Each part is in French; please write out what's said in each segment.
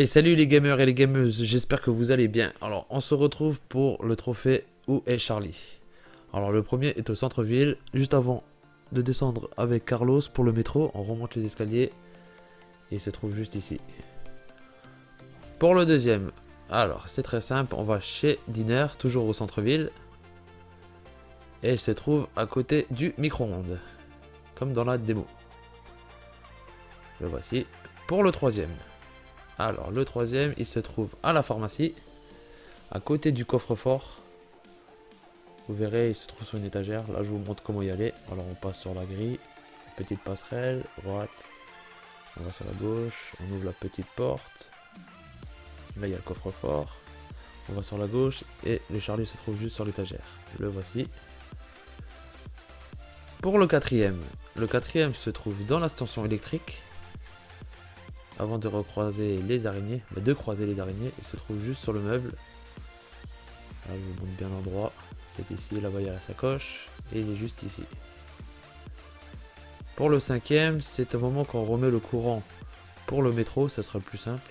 Et salut les gamers et les gameuses, j'espère que vous allez bien. Alors on se retrouve pour le trophée Où est Charlie. Alors le premier est au centre-ville, juste avant de descendre avec Carlos pour le métro, on remonte les escaliers et il se trouve juste ici. Pour le deuxième, alors c'est très simple, on va chez Diner, toujours au centre-ville. Et il se trouve à côté du micro-ondes, comme dans la démo. Le voici. Pour le troisième, alors le troisième il se trouve à la pharmacie, à côté du coffre-fort. Vous verrez, il se trouve sur une étagère. Là, je vous montre comment y aller. Alors, on passe sur la grille. Petite passerelle, droite. On va sur la gauche. On ouvre la petite porte. Là, il y a le coffre-fort. On va sur la gauche. Et le Charlie se trouve juste sur l'étagère. Le voici. Pour le quatrième se trouve dans la station électrique. Avant de recroiser les araignées, de croiser les araignées, il se trouve juste sur le meuble. Là, je vous montre bien l'endroit. C'est ici, là-bas il y a la sacoche, et il est juste ici. Pour le cinquième, c'est au moment qu'on remet le courant pour le métro, ça sera le plus simple.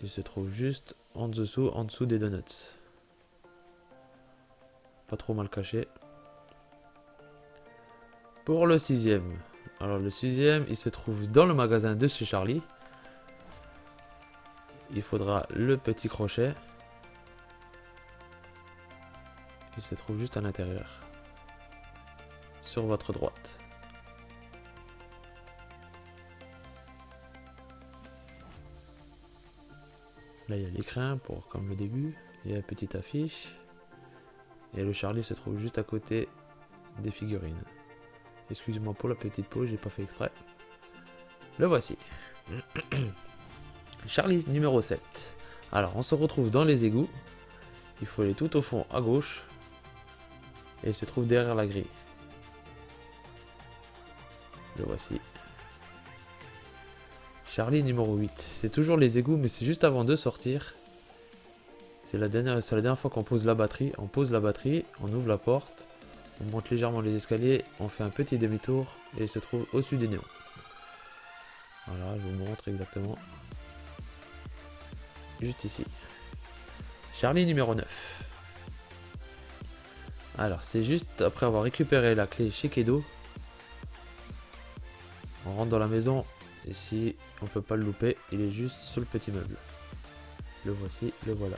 Il se trouve juste en dessous des donuts. Pas trop mal caché. Pour le sixième, alors le sixième, il se trouve dans le magasin de chez Charlie. Il faudra le petit crochet. Il se trouve juste à l'intérieur, sur votre droite. Là, il y a l'écran pour comme le début. Il y a la petite affiche. Et le Charlie se trouve juste à côté des figurines. Excusez-moi pour la petite pause, j'ai pas fait exprès. Le voici. Charlie numéro 7. Alors, on se retrouve dans les égouts. Il faut aller tout au fond à gauche. Et il se trouve derrière la grille. Le voici. Charlie numéro 8. C'est toujours les égouts, mais c'est juste avant de sortir. C'est la dernière fois qu'on pose la batterie. On pose la batterie, on ouvre la porte, on monte légèrement les escaliers, on fait un petit demi-tour et il se trouve au-dessus des néons. Voilà, je vous montre exactement. Juste ici. Charlie numéro 9. Alors, c'est juste après avoir récupéré la clé chez Kedo. On rentre dans la maison. Ici, on peut pas le louper. Il est juste sous le petit meuble. Le voici, le voilà.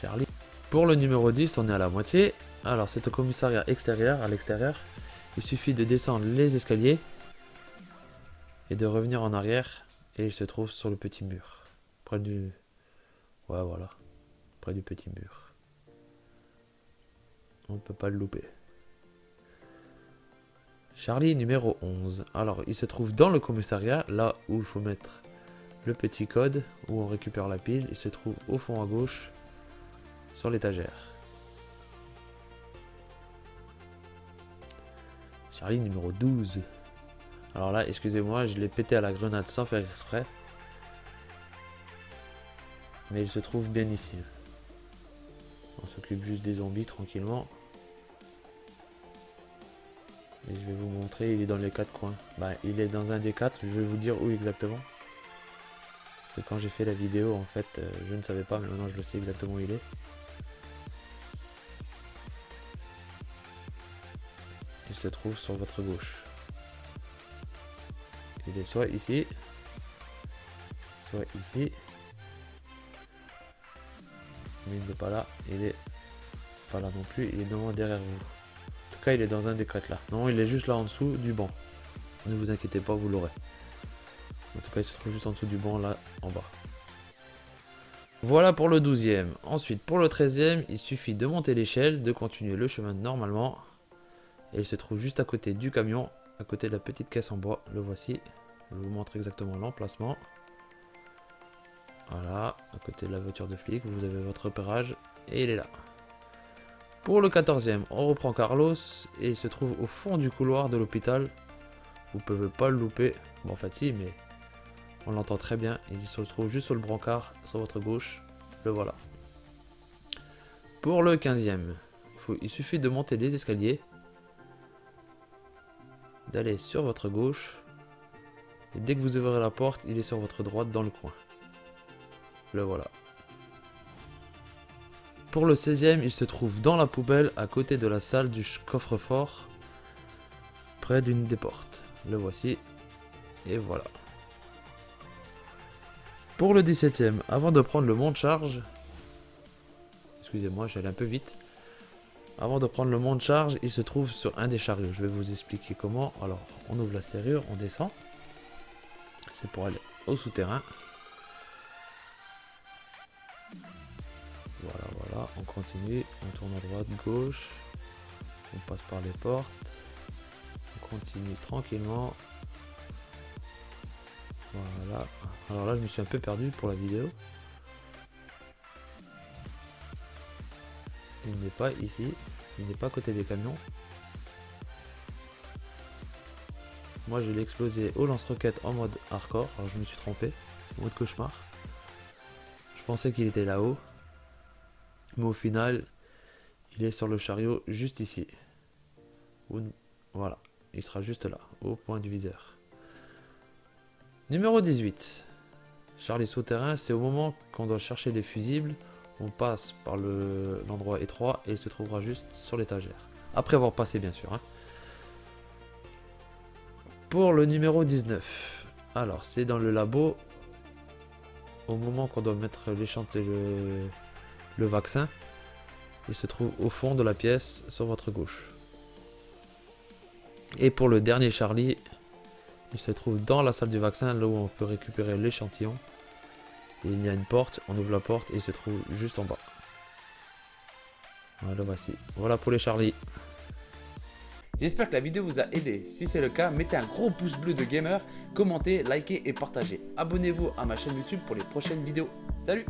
Charlie. Pour le numéro 10, on est à la moitié. Alors, c'est au commissariat extérieur, à l'extérieur. Il suffit de descendre les escaliers et de revenir en arrière. Et il se trouve sur le petit mur. Près du... Ouais, voilà. Près du petit mur. On ne peut pas le louper. Charlie numéro 11. Alors, il se trouve dans le commissariat, là où il faut mettre le petit code, où on récupère la pile. Il se trouve au fond à gauche, sur l'étagère. Charlie numéro 12. Alors là, excusez-moi, je l'ai pété à la grenade sans faire exprès. Mais il se trouve bien ici. On s'occupe juste des zombies tranquillement. Et je vais vous montrer, il est dans les 4 coins. Bah, il est dans un des 4, je vais vous dire où exactement. Parce que quand j'ai fait la vidéo, en fait, je ne savais pas, mais maintenant je le sais exactement où il est. Il se trouve sur votre gauche. Il est soit ici, soit ici. Mais il n'est pas là, il est pas là non plus, il est devant derrière vous. En tout cas, il est dans un des 4 là. Non, il est juste là en dessous du banc. Ne vous inquiétez pas, vous l'aurez. En tout cas, il se trouve juste en dessous du banc là, en bas. Voilà pour le 12e. Ensuite, pour le 13e, il suffit de monter l'échelle, de continuer le chemin normalement. Et il se trouve juste à côté du camion, à côté de la petite caisse en bois. Le voici. Je vous montre exactement l'emplacement. Voilà, à côté de la voiture de flic, vous avez votre repérage et il est là. Pour le 14e, on reprend Carlos et il se trouve au fond du couloir de l'hôpital. Vous ne pouvez pas le louper. Bon, en fait, si, mais on l'entend très bien. Il se trouve juste sur le brancard, sur votre gauche. Le voilà. Pour le 15e, il suffit de monter les escaliers, d'aller sur votre gauche Et dès que vous ouvrez la porte, il est sur votre droite dans le coin. Le voilà. Pour le 16e, il se trouve dans la poubelle à côté de la salle du coffre-fort, près d'une des portes. Le voici. Et voilà. Pour le 17e, avant de prendre le monte-charge, excusez-moi, j'allais un peu vite. Avant de prendre le monte-charge, il se trouve sur un des chariots. Je vais vous expliquer comment. Alors, on ouvre la serrure, on descend. C'est pour aller au souterrain. Voilà, on continue, on tourne à droite, gauche, on passe par les portes, on continue tranquillement. Voilà, alors là je me suis un peu perdu pour la vidéo. Il n'est pas ici, il n'est pas à côté des camions. Moi je l'ai explosé au lance-roquette en mode hardcore, alors je me suis trompé, mode cauchemar. Je pensais qu'il était là-haut. Mais au final, il est sur le chariot juste ici. Voilà, il sera juste là, au point du viseur. Numéro 18. Charlie souterrain, c'est au moment qu'on doit chercher les fusibles. On passe par l'endroit étroit et il se trouvera juste sur l'étagère. Après avoir passé bien sûr. Hein. Pour le numéro 19. Alors, c'est dans le labo. Au moment qu'on doit mettre l'échantillon, le vaccin, il se trouve au fond de la pièce sur votre gauche. Et pour le dernier Charlie, il se trouve dans la salle du vaccin, là où on peut récupérer l'échantillon. Il y a une porte, on ouvre la porte et il se trouve juste en bas. Voilà, voici. Voilà pour les Charlie. J'espère que la vidéo vous a aidé. Si c'est le cas, mettez un gros pouce bleu de gamer, commentez, likez et partagez. Abonnez-vous à ma chaîne YouTube pour les prochaines vidéos. Salut!